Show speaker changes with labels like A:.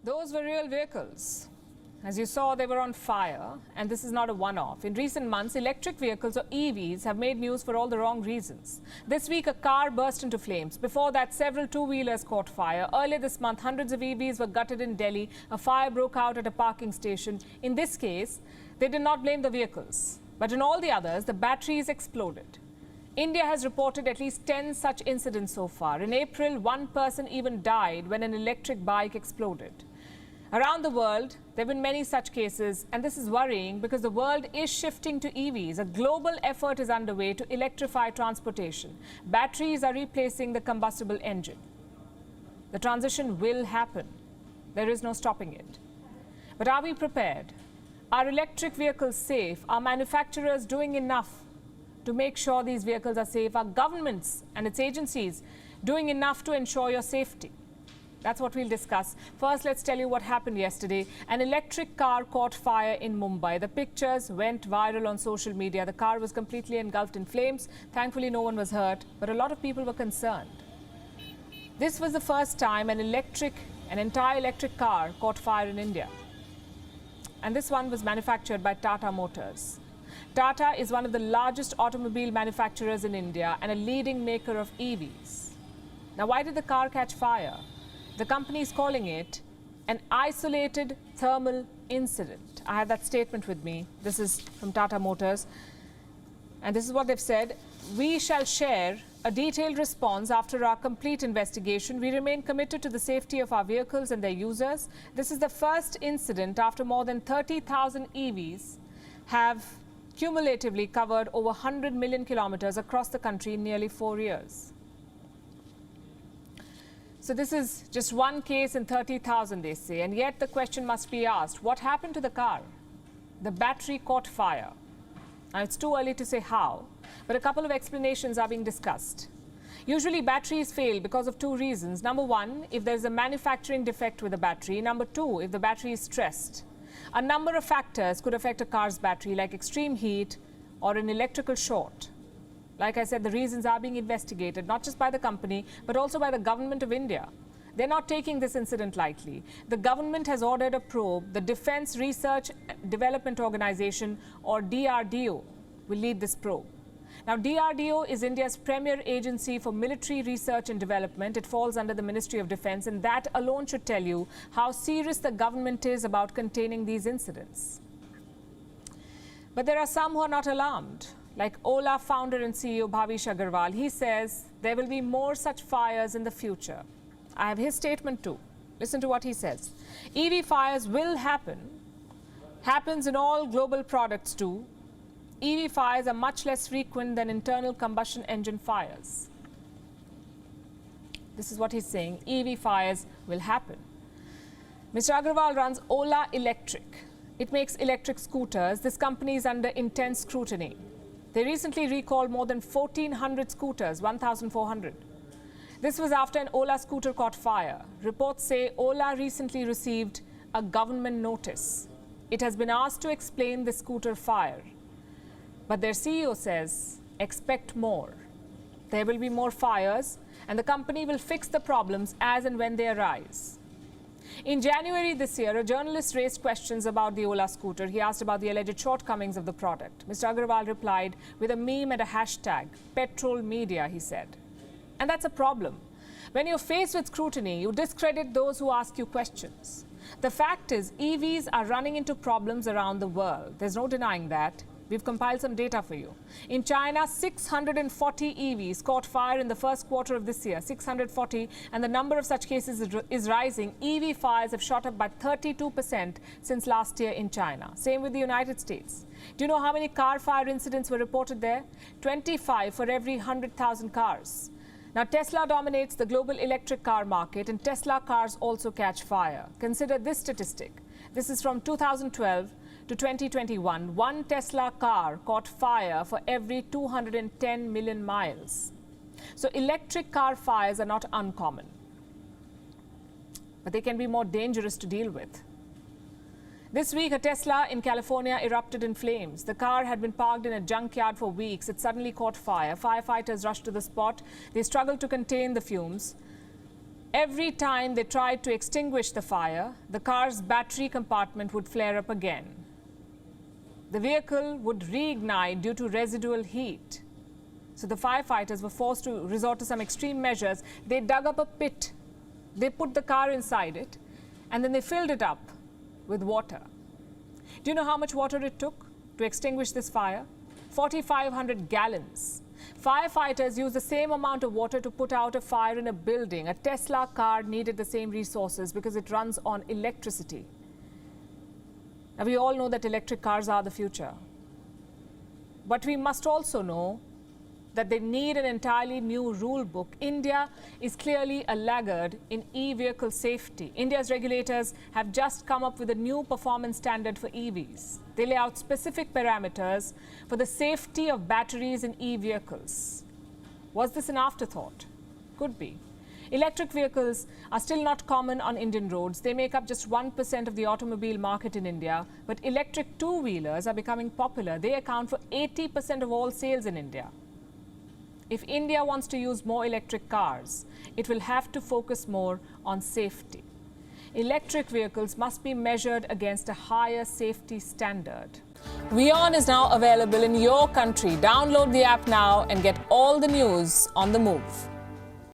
A: Those were real vehicles. As you saw, they were on fire, and this is not a one-off. In recent months, electric vehicles or EVs have made news for all the wrong reasons. This week, a car burst into flames. Before that, several two-wheelers caught fire. Earlier this month, hundreds of EVs were gutted in Delhi. A fire broke out at a parking station. In this case, they did not blame the vehicles. But in all the others, the batteries exploded. India has reported at least 10 such incidents so far. In April, one person even died when an electric bike exploded. Around the world, there have been many such cases, and this is worrying because the world is shifting to EVs. A global effort is underway to electrify transportation. Batteries are replacing the combustible engine. The transition will happen. There is no stopping it. But are we prepared? Are electric vehicles safe? Are manufacturers doing enough to make sure these vehicles are safe? Are governments and its agencies doing enough to ensure your safety? That's what we'll discuss. First, let's tell you what happened yesterday. An electric car caught fire in Mumbai. The pictures went viral on social media. The car was completely engulfed in flames. Thankfully, no one was hurt, but a lot of people were concerned. This was the first time an entire electric car caught fire in India. And this one was manufactured by Tata Motors. Tata is one of the largest automobile manufacturers in India and a leading maker of EVs. Now, why did the car catch fire? The company is calling it an isolated thermal incident. I have that statement with me. This is from Tata Motors. And this is what they've said. We shall share a detailed response after our complete investigation. We remain committed to the safety of our vehicles and their users. This is the first incident after more than 30,000 EVs have cumulatively covered over 100 million kilometers across the country in nearly 4 years. So this is just one case in 30,000, they say, and yet the question must be asked, what happened to the car? The battery caught fire. Now, it's too early to say how, but a couple of explanations are being discussed. Usually, batteries fail because of two reasons. Number one, if there's a manufacturing defect with the battery. Number two, if the battery is stressed. A number of factors could affect a car's battery, like extreme heat or an electrical short. Like I said, the reasons are being investigated, not just by the company, but also by the government of India. They're not taking this incident lightly. The government has ordered a probe. The Defense Research Development Organization, or DRDO, will lead this probe. Now, DRDO is India's premier agency for military research and development. It falls under the Ministry of Defense, and that alone should tell you how serious the government is about containing these incidents. But there are some who are not alarmed. Like Ola founder and CEO Bhavish Aggarwal, he says there will be more such fires in the future. I have his statement too. Listen to what he says. EV fires will happen. Happens in all global products too. EV fires are much less frequent than internal combustion engine fires. This is what he's saying. EV fires will happen. Mr. Aggarwal runs Ola Electric. It makes electric scooters. This company is under intense scrutiny. They recently recalled more than 1,400 scooters, 1,400. This was after an Ola scooter caught fire. Reports say Ola recently received a government notice. It has been asked to explain the scooter fire. But their CEO says, expect more. There will be more fires, and the company will fix the problems as and when they arise. In January this year, a journalist raised questions about the Ola scooter. He asked about the alleged shortcomings of the product. Mr. Aggarwal replied with a meme and a hashtag, petrol media, he said. And that's a problem. When you're faced with scrutiny, you discredit those who ask you questions. The fact is, EVs are running into problems around the world. There's no denying that. We've compiled some data for you. In China, 640 EVs caught fire in the first quarter of this year, 640, and the number of such cases is rising. EV fires have shot up by 32% since last year in China. Same with the United States. Do you know how many car fire incidents were reported there? 25 for every 100,000 cars. Now, Tesla dominates the global electric car market, and Tesla cars also catch fire. Consider this statistic. This is from 2012 to 2021. One Tesla car caught fire for every 210 million miles. So electric car fires are not uncommon, but they can be more dangerous to deal with. This week, a Tesla in California erupted in flames. The car had been parked in a junkyard for weeks. It suddenly caught fire. Firefighters rushed to the spot. They struggled to contain the fumes. Every time they tried to extinguish the fire, the car's battery compartment would flare up again. The vehicle would reignite due to residual heat. So the firefighters were forced to resort to some extreme measures. They dug up a pit, they put the car inside it, and then they filled it up with water. Do you know how much water it took to extinguish this fire? 4,500 gallons. Firefighters used the same amount of water to put out a fire in a building. A Tesla car needed the same resources because it runs on electricity. Now, we all know that electric cars are the future. But we must also know that they need an entirely new rule book. India is clearly a laggard in e-vehicle safety. India's regulators have just come up with a new performance standard for EVs. They lay out specific parameters for the safety of batteries in e-vehicles. Was this an afterthought? Could be. Electric vehicles are still not common on Indian roads. They make up just 1% of the automobile market in India. But electric two-wheelers are becoming popular. They account for 80% of all sales in India. If India wants to use more electric cars, it will have to focus more on safety. Electric vehicles must be measured against a higher safety standard. WION is now available in your country. Download the app now and get all the news on the move.